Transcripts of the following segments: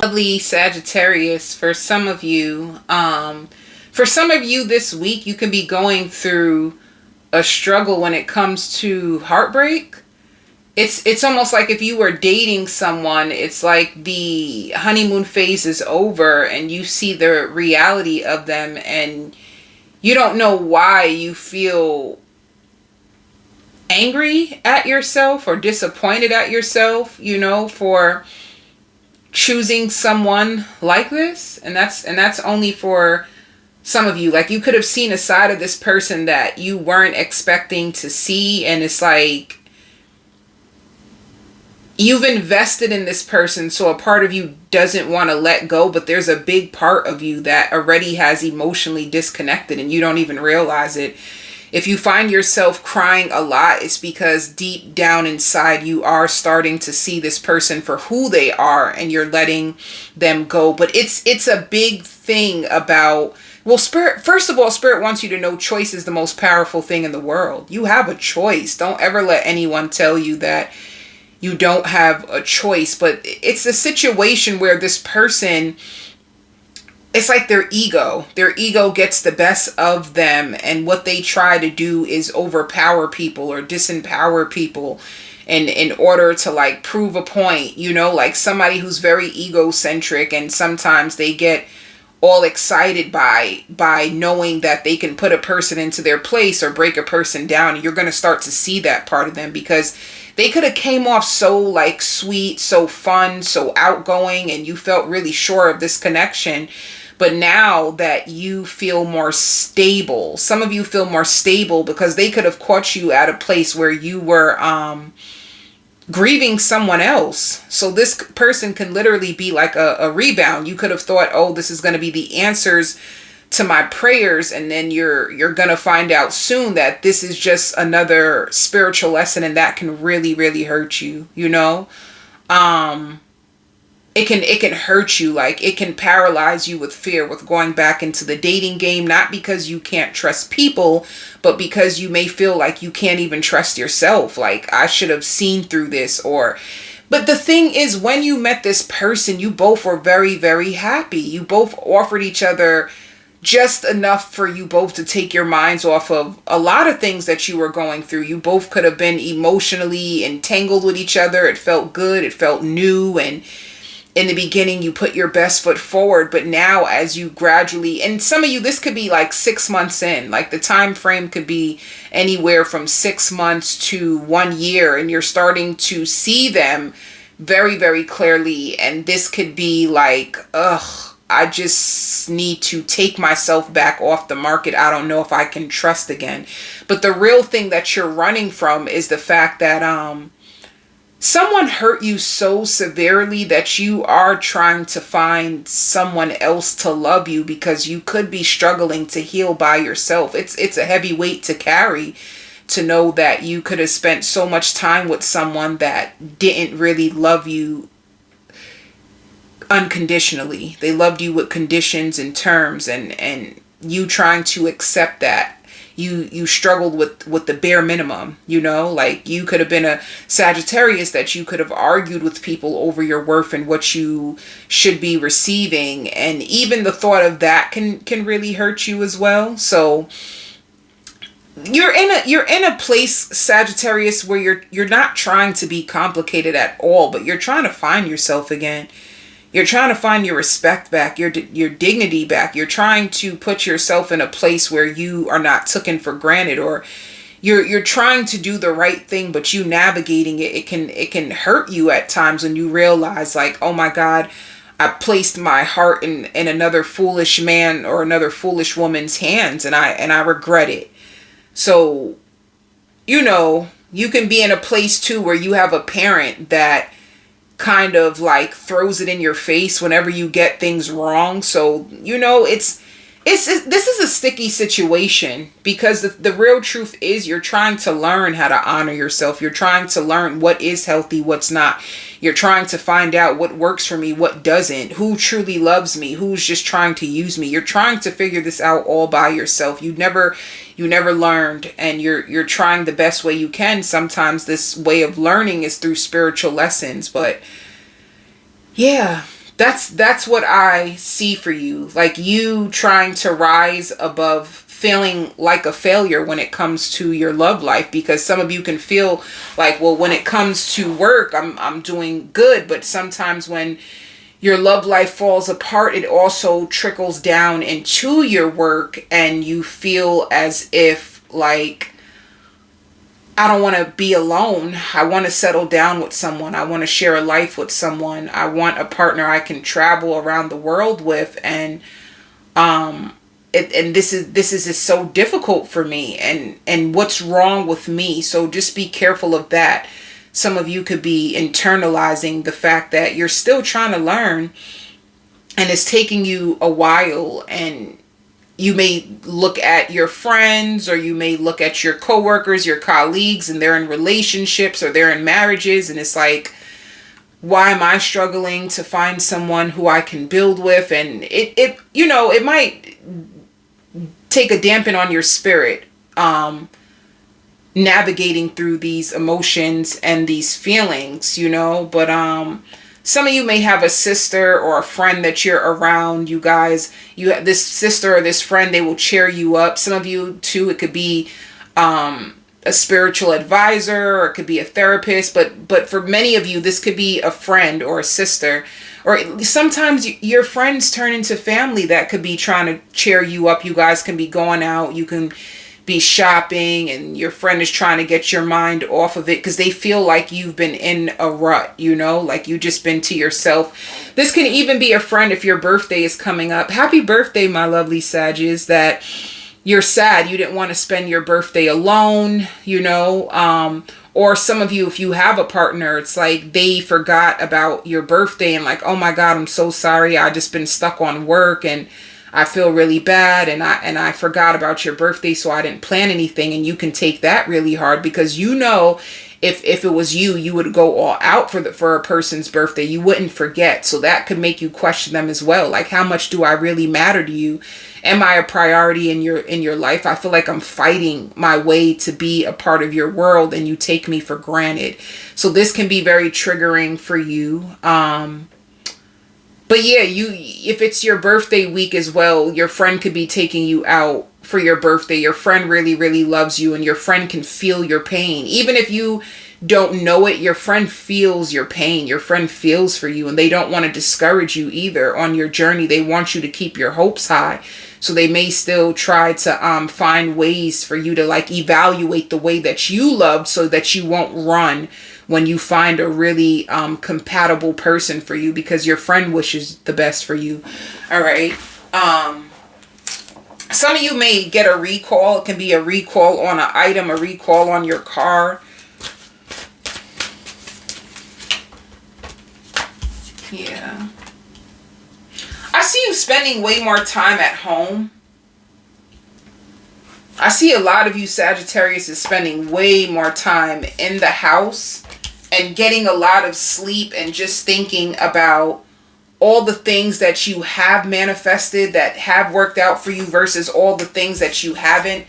Lovely Sagittarius, for some of you this week, you can be going through a struggle when it comes to heartbreak. It's almost like if you were dating someone, it's like the honeymoon phase is over and you see the reality of them, and you don't know why you feel angry at yourself or disappointed at yourself, for choosing someone like this. And that's only for some of you. Like, you could have seen a side of this person that you weren't expecting to see, and it's like you've invested in this person, so a part of you doesn't want to let go, but there's a big part of you that already has emotionally disconnected and you don't even realize it. If you find yourself crying a lot, it's because deep down inside you are starting to see this person for who they are and you're letting them go. But it's a big thing about, well, Spirit, first of all, Spirit wants you to know choice is the most powerful thing in the world. You have a choice. Don't ever let anyone tell you that you don't have a choice. But it's a situation where this person, it's like their ego gets the best of them, and what they try to do is overpower people or disempower people in order to like prove a point, like somebody who's very egocentric, and sometimes they get all excited by knowing that they can put a person into their place or break a person down. You're going to start to see that part of them, because they could have came off so like sweet, so fun, so outgoing, and you felt really sure of this connection. But now that you feel more stable, some of you feel more stable because they could have caught you at a place where you were grieving someone else. So this person can literally be like a rebound. You could have thought, oh, this is going to be the answers to my prayers, and then you're going to find out soon that this is just another spiritual lesson, and that can really, really hurt you, It can hurt you, like it can paralyze you with fear with going back into the dating game, not because you can't trust people, but because you may feel like you can't even trust yourself. Like, I should have seen through this. But the thing is, when you met this person, you both were very, very happy. You both offered each other just enough for you both to take your minds off of a lot of things that you were going through. You both could have been emotionally entangled with each other. It felt good. It felt new. And in the beginning, you put your best foot forward, but now as you gradually, and some of you, this could be like 6 months in, like the time frame could be anywhere from 6 months to 1 year, and you're starting to see them very, very clearly. And this could be like, I just need to take myself back off the market. I don't know if I can trust again. But the real thing that you're running from is the fact that, someone hurt you so severely that you are trying to find someone else to love you, because you could be struggling to heal by yourself. It's a heavy weight to carry, to know that you could have spent so much time with someone that didn't really love you unconditionally. They loved you with conditions and terms, and you trying to accept that. You struggled with the bare minimum, like you could have been a Sagittarius that you could have argued with people over your worth and what you should be receiving. And even the thought of that can really hurt you as well. So you're in a place, Sagittarius, where you're not trying to be complicated at all, but you're trying to find yourself again. You're trying to find your respect back, your dignity back. You're trying to put yourself in a place where you are not taken for granted, or you're trying to do the right thing, but you navigating it. It can hurt you at times when you realize, like, oh my God, I placed my heart in another foolish man or another foolish woman's hands, and I regret it. So, you can be in a place too where you have a parent that kind of like throws it in your face whenever you get things wrong. So, this is a sticky situation, because the real truth is you're trying to learn how to honor yourself. You're trying to learn what is healthy, what's not. You're trying to find out what works for me, what doesn't, who truly loves me, who's just trying to use me. You're trying to figure this out all by yourself. You never learned, and you're trying the best way you can. Sometimes this way of learning is through spiritual lessons, but yeah, That's what I see for you. Like you trying to rise above feeling like a failure when it comes to your love life, because some of you can feel like, well, when it comes to work, I'm doing good, but sometimes when your love life falls apart, it also trickles down into your work, and you feel as if like, I don't want to be alone. I want to settle down with someone. I want to share a life with someone. I want a partner I can travel around the world with. And this is just so difficult for me. And what's wrong with me? So just be careful of that. Some of you could be internalizing the fact that you're still trying to learn, and it's taking you a while, and you may look at your friends, or you may look at your coworkers, your colleagues, and they're in relationships or they're in marriages. And it's like, why am I struggling to find someone who I can build with? And it might take a dampen on your spirit, navigating through these emotions and these feelings, but some of you may have a sister or a friend that you're around. You guys, you have this sister or this friend, they will cheer you up. Some of you too, it could be a spiritual advisor, or it could be a therapist, but for many of you, this could be a friend or a sister, or sometimes your friends turn into family that could be trying to cheer you up. You guys can be going out, you can be shopping, and your friend is trying to get your mind off of it because they feel like you've been in a rut, like you just been to yourself. This can even be a friend if your birthday is coming up. Happy birthday, my lovely Sagittarius, that you're sad you didn't want to spend your birthday alone, or some of you, if you have a partner, it's like they forgot about your birthday and like, oh my God, I'm so sorry, I just been stuck on work and I feel really bad, and I forgot about your birthday, so I didn't plan anything. And you can take that really hard, because if it was you would go all out for a person's birthday. You wouldn't forget. So that could make you question them as well. Like, how much do I really matter to you? Am I a priority in your life? I feel like I'm fighting my way to be a part of your world, and you take me for granted. So this can be very triggering for you. But yeah, if it's your birthday week as well, your friend could be taking you out for your birthday. Your friend really, really loves you, and your friend can feel your pain. Even if you don't know it, your friend feels your pain. Your friend feels for you, and they don't want to discourage you either on your journey. They want you to keep your hopes high. So they may still try to find ways for you to like evaluate the way that you loved, so that you won't run when you find a really compatible person for you, because your friend wishes the best for you. All right. Some of you may get a recall. It can be a recall on an item, a recall on your car. Yeah. I see you spending way more time at home. I see a lot of you Sagittarius is spending way more time in the house and getting a lot of sleep, and just thinking about all the things that you have manifested that have worked out for you versus all the things that you haven't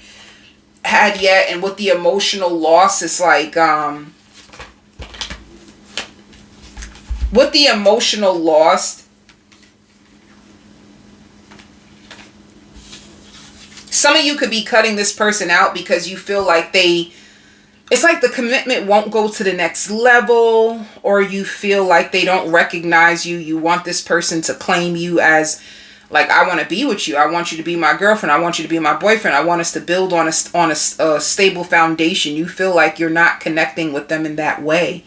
had yet. And with the emotional loss, it's like with the emotional loss, some of you could be cutting this person out because you feel like it's like the commitment won't go to the next level, or you feel like they don't recognize you. You want this person to claim you as like, I want to be with you. I want you to be my girlfriend. I want you to be my boyfriend. I want us to build on a stable foundation. You feel like you're not connecting with them in that way.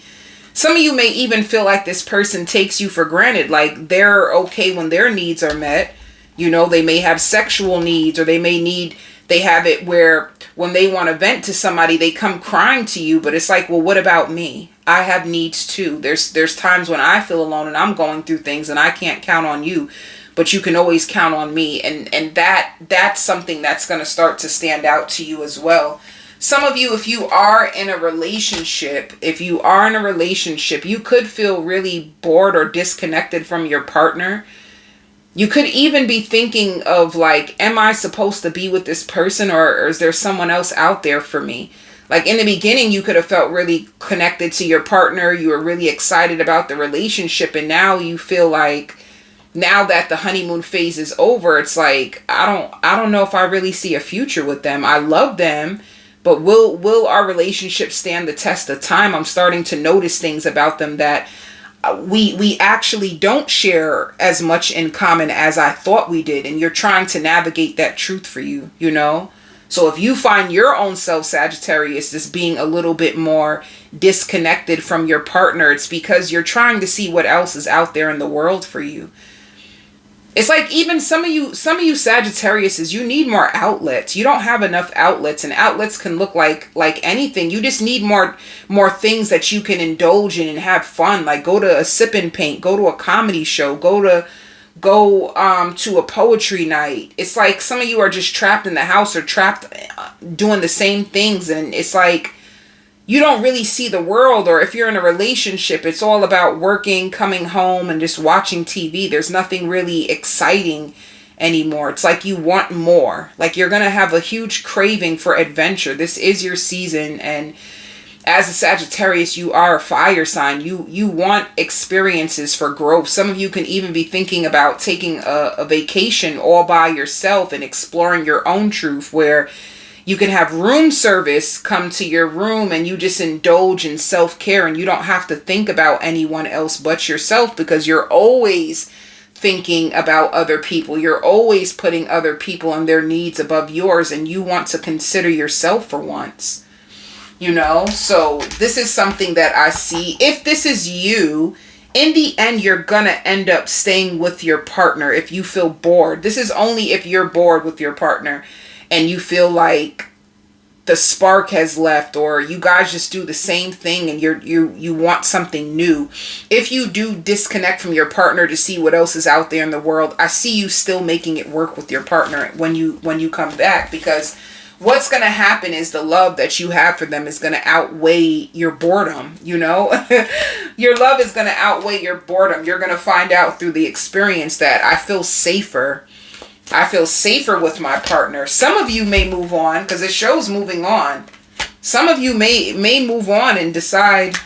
Some of you may even feel like this person takes you for granted. Like they're okay when their needs are met. They may have sexual needs, or they have it where when they want to vent to somebody, they come crying to you. But it's like, well, what about me? I have needs too. There's times when I feel alone and I'm going through things, and I can't count on you, but you can always count on me. And that's something that's going to start to stand out to you as well. Some of you, if you are in a relationship, you could feel really bored or disconnected from your partner. You could even be thinking of like, am I supposed to be with this person, or is there someone else out there for me? Like in the beginning, you could have felt really connected to your partner. You were really excited about the relationship. And now you feel like now that the honeymoon phase is over, it's like, I don't know if I really see a future with them. I love them, but will our relationship stand the test of time? I'm starting to notice things about them that we actually don't share as much in common as I thought we did. And you're trying to navigate that truth for you, you know? So if you find your own self, Sagittarius, as being a little bit more disconnected from your partner, it's because you're trying to see what else is out there in the world for you. It's like even some of you Sagittariuses, you need more outlets. You don't have enough outlets, and outlets can look like anything. You just need more things that you can indulge in and have fun. Like go to a sip and paint, go to a comedy show, go to a poetry night. It's like some of you are just trapped in the house or trapped doing the same things, and it's like you don't really see the world. Or if you're in a relationship, it's all about working, coming home, and just watching TV. There's nothing really exciting anymore. It's like you want more. Like you're going to have a huge craving for adventure. This is your season. And as a Sagittarius, you are a fire sign. You want experiences for growth. Some of you can even be thinking about taking a vacation all by yourself and exploring your own truth, where you can have room service come to your room and you just indulge in self-care, and you don't have to think about anyone else but yourself, because you're always thinking about other people. You're always putting other people and their needs above yours, and you want to consider yourself for once. You know, so this is something that I see. If this is you, in the end, you're going to end up staying with your partner if you feel bored. This is only if you're bored with your partner and you feel like the spark has left, or you guys just do the same thing and you want something new. If you do disconnect from your partner to see what else is out there in the world, I see you still making it work with your partner when you come back, because what's going to happen is the love that you have for them is going to outweigh your boredom, you know? Your love is going to outweigh your boredom. You're going to find out through the experience that I feel safer. I feel safer with my partner. Some of you may move on, because it shows moving on. Some of you may move on and decide.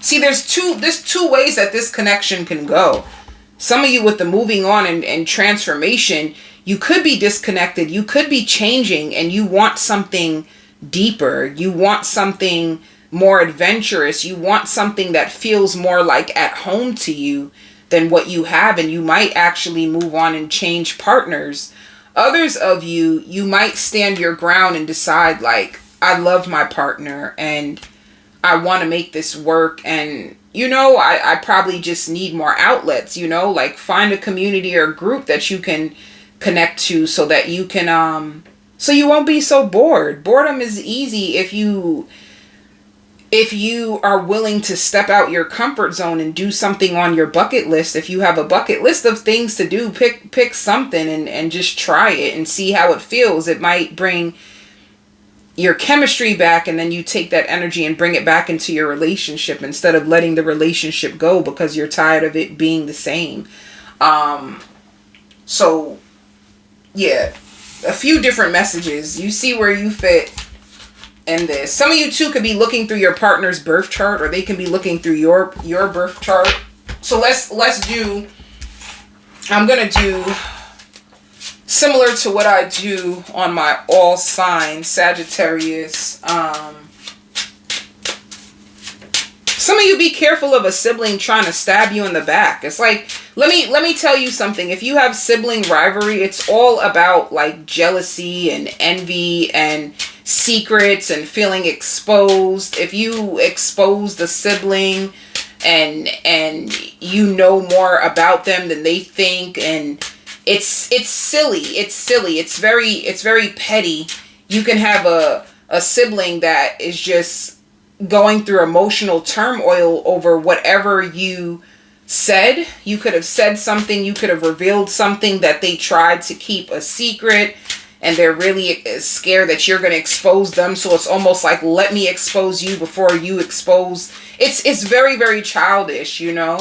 See, there's two ways that this connection can go. Some of you with the moving on and transformation, you could be disconnected. You could be changing and you want something deeper. You want something more adventurous. You want something that feels more like at home to you than what you have, and you might actually move on and change partners. Others of you, you might stand your ground and decide, like, I love my partner and I want to make this work, and you know, I probably just need more outlets, you know, like find a community or a group that you can connect to so that you can so you won't be so bored. Boredom is easy if you are willing to step out your comfort zone and do something on your bucket list. If you have a bucket list of things to do, pick something and just try it and see how it feels. It might bring your chemistry back, and then you take that energy and bring it back into your relationship instead of letting the relationship go because you're tired of it being the same. So yeah, a few different messages. You see where you fit in this. Some of you too could be looking through your partner's birth chart, or they can be looking through your birth chart. So let's do, I'm going to do similar to what I do on my all signs, Sagittarius. Some of you be careful of a sibling trying to stab you in the back. It's like, let me tell you something. If you have sibling rivalry, it's all about like jealousy and envy and secrets and feeling exposed. If you expose the sibling and you know more about them than they think, and it's silly. It's very petty. You can have a sibling that is just going through emotional turmoil over whatever you said. You could have said something, you could have revealed something that they tried to keep a secret, and they're really scared that you're going to expose them. So it's almost like, let me expose you before you expose. It's very, very childish, you know.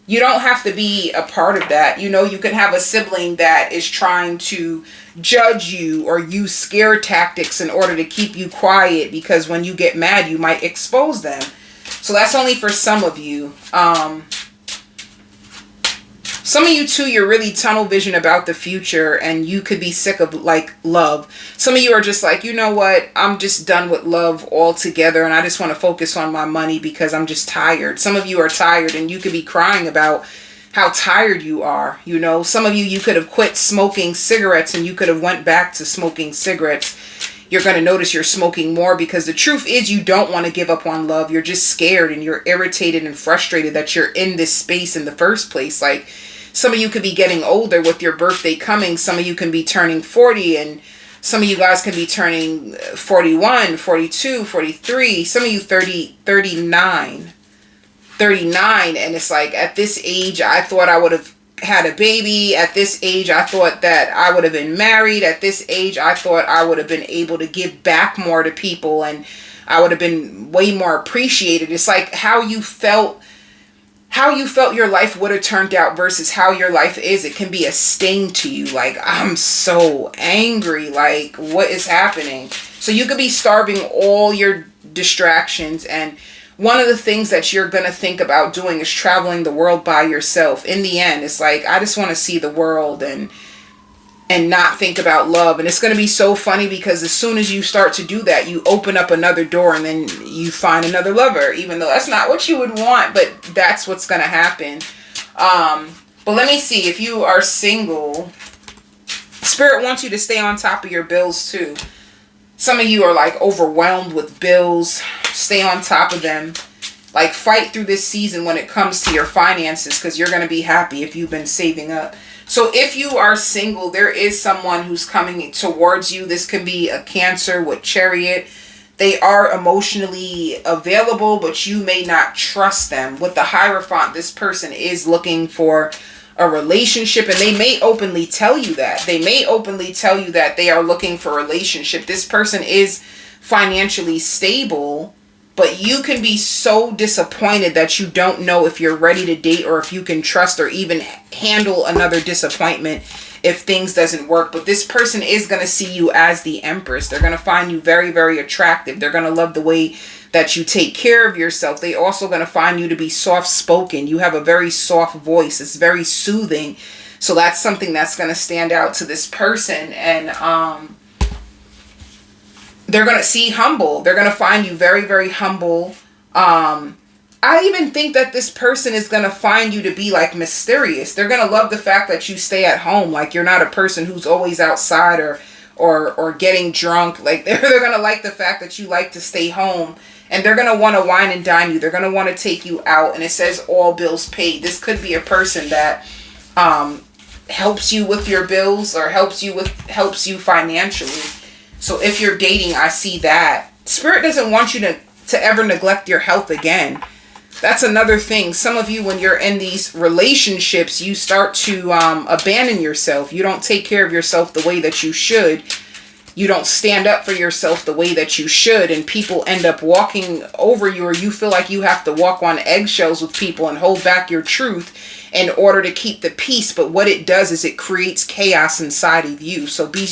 You don't have to be a part of that. You know, you can have a sibling that is trying to judge you or use scare tactics in order to keep you quiet, because when you get mad, you might expose them. So that's only for some of you. Some of you too, you're really tunnel vision about the future, and you could be sick of like love. Some of you are just like, you know what, I'm just done with love altogether, and I just want to focus on my money because I'm just tired. Some of you are tired, and you could be crying about how tired you are. You know, some of you, you could have quit smoking cigarettes and you could have went back to smoking cigarettes. You're going to notice you're smoking more because the truth is you don't want to give up on love. You're just scared and you're irritated and frustrated that you're in this space in the first place. Like, some of you could be getting older with your birthday coming. Some of you can be turning 40, and some of you guys can be turning 41, 42, 43. Some of you 30, 39. And it's like, at this age, I thought I would have had a baby. At this age, I thought that I would have been married. At this age, I thought I would have been able to give back more to people, and I would have been way more appreciated. It's like how you felt your life would have turned out versus how your life is. It can be a sting to you. Like, I'm so angry. Like, what is happening? So you could be starving all your distractions, and one of the things that you're going to think about doing is traveling the world by yourself. In the end, it's like, I just want to see the world and not think about love. And it's going to be so funny because as soon as you start to do that, you open up another door and then you find another lover, even though that's not what you would want, but that's what's going to happen. But let me see, if you are single, Spirit wants you to stay on top of your bills too. Some of you are like overwhelmed with bills. Stay on top of them. Like, fight through this season when it comes to your finances, because you're going to be happy if you've been saving up. So if you are single, there is someone who's coming towards you. This can be a Cancer with Chariot. They are emotionally available, but you may not trust them. With the Hierophant, this person is looking for a relationship, and they may openly tell you that. They may openly tell you that they are looking for a relationship. This person is financially stable, but you can be so disappointed that you don't know if you're ready to date or if you can trust or even handle another disappointment if things doesn't work. But this person is going to see you as the Empress. They're going to find you very, very attractive. They're going to love the way that you take care of yourself. They also going to find you to be soft-spoken. You have a very soft voice. It's very soothing. So that's something that's going to stand out to this person. And they're going to see humble. They're going to find you very, very humble. I even think that this person is going to find you to be like mysterious. They're going to love the fact that you stay at home. Like, you're not a person who's always outside or getting drunk. Like, they're going to like the fact that you like to stay home, and they're going to want to wine and dine you. They're going to want to take you out, and it says all bills paid. This could be a person that helps you with your bills or helps you financially. So if you're dating, I see that. Spirit doesn't want you to ever neglect your health again. That's another thing. Some of you, when you're in these relationships, you start to abandon yourself. You don't take care of yourself the way that you should. You don't stand up for yourself the way that you should. And people end up walking over you, or you feel like you have to walk on eggshells with people and hold back your truth in order to keep the peace. But what it does is it creates chaos inside of you. So be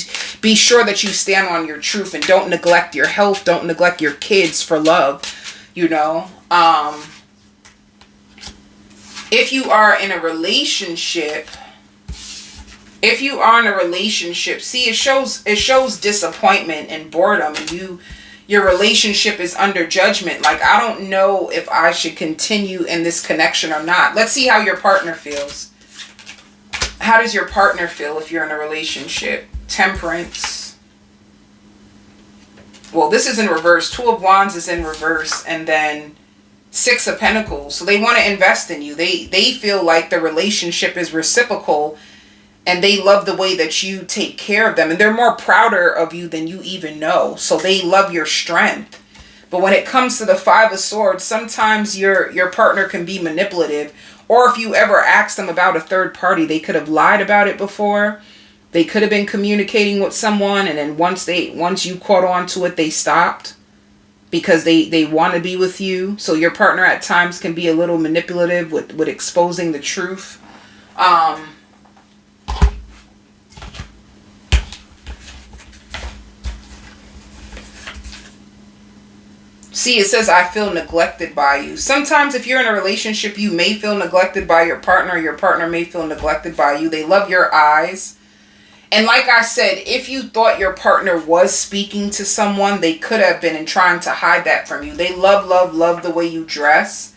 sure that you stand on your truth and don't neglect your health. Don't neglect your kids for love, you know. If you are in a relationship, see, it shows disappointment and boredom, and your relationship is under judgment. Like, I don't know if I should continue in this connection or not. Let's see how your partner feels. How does your partner feel if you're in a relationship? Temperance. Well, this is in reverse. Two of Wands is in reverse, and then Six of Pentacles. So they want to invest in you. They feel like the relationship is reciprocal, and they love the way that you take care of them, and they're more prouder of you than you even know. So they love your strength. But when it comes to the Five of Swords, sometimes your partner can be manipulative, or if you ever ask them about a third party, they could have lied about it before. They could have been communicating with someone, and then once you caught on to it, they stopped because they want to be with you. So your partner at times can be a little manipulative with exposing the truth. See, it says, I feel neglected by you. Sometimes if you're in a relationship, you may feel neglected by your partner may feel neglected by you. They love your eyes. And like I said, if you thought your partner was speaking to someone, they could have been and trying to hide that from you. They love the way you dress.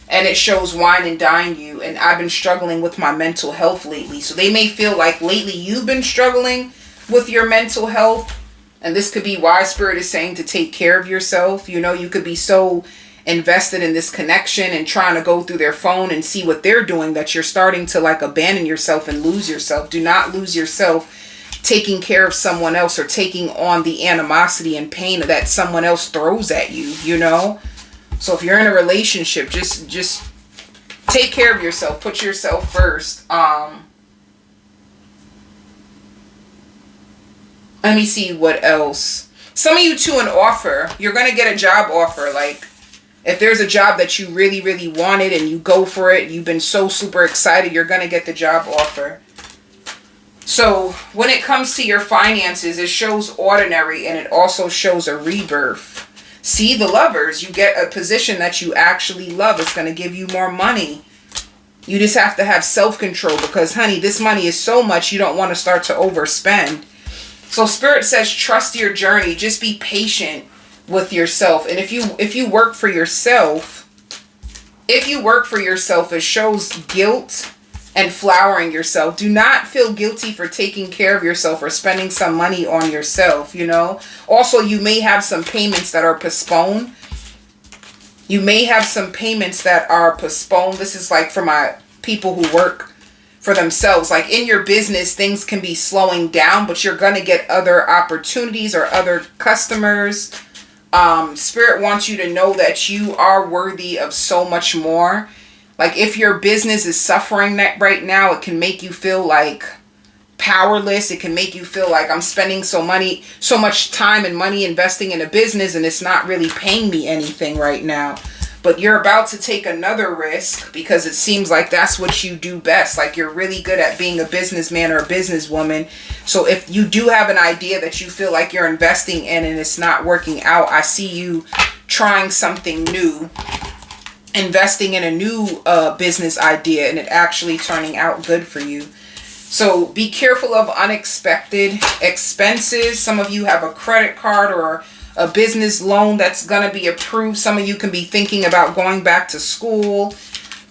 And it shows wine and dine you. And I've been struggling with my mental health lately. So they may feel like lately you've been struggling with your mental health. And this could be why Spirit is saying to take care of yourself. You know, you could be so invested in this connection and trying to go through their phone and see what they're doing that you're starting to like abandon yourself and lose yourself. Do not lose yourself taking care of someone else or taking on the animosity and pain that someone else throws at you, you know? So if you're in a relationship, just take care of yourself. Put yourself first. Let me see what else. Some of you to an offer. You're going to get a job offer. Like, if there's a job that you really, really wanted and you go for it, you've been so super excited, you're going to get the job offer. So, when it comes to your finances, it shows ordinary and it also shows a rebirth. See, the Lovers, you get a position that you actually love. It's going to give you more money. You just have to have self-control because, honey, this money is so much you don't want to start to overspend. So Spirit says, trust your journey. Just be patient with yourself. And if you work for yourself, it shows guilt and flowering yourself. Do not feel guilty for taking care of yourself or spending some money on yourself, you know. Also, you may have some payments that are postponed. This is like for my people who work for themselves. Like in your business, things can be slowing down, but you're going to get other opportunities or other customers. Spirit wants you to know that you are worthy of so much more. Like if your business is suffering that right now, it can make you feel like powerless. It can make you feel like I'm spending so much time and money investing in a business and it's not really paying me anything right now. But you're about to take another risk because it seems like that's what you do best. Like you're really good at being a businessman or a businesswoman. So if you do have an idea that you feel like you're investing in and it's not working out, I see you trying something new, investing in a new business idea and it actually turning out good for you. So be careful of unexpected expenses. Some of you have a credit card or a business loan that's going to be approved. Some of you can be thinking about going back to school.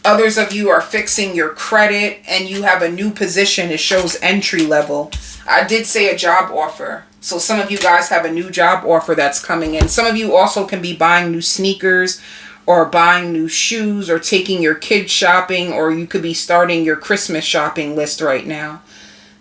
Others of you are fixing your credit and you have a new position. It shows entry level. I did say a job offer. So some of you guys have a new job offer that's coming in. Some of you also can be buying new sneakers or buying new shoes or taking your kids shopping, or you could be starting your Christmas shopping list right now.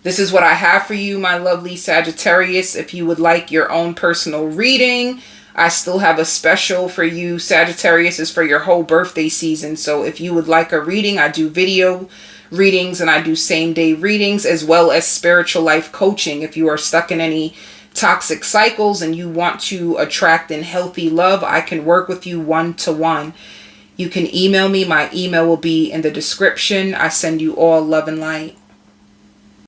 This is what I have for you, my lovely Sagittarius. If you would like your own personal reading, I still have a special for you. Sagittarius is for your whole birthday season. So if you would like a reading, I do video readings and I do same-day readings as well as spiritual life coaching. If you are stuck in any toxic cycles and you want to attract in healthy love, I can work with you one-to-one. You can email me. My email will be in the description. I send you all love and light.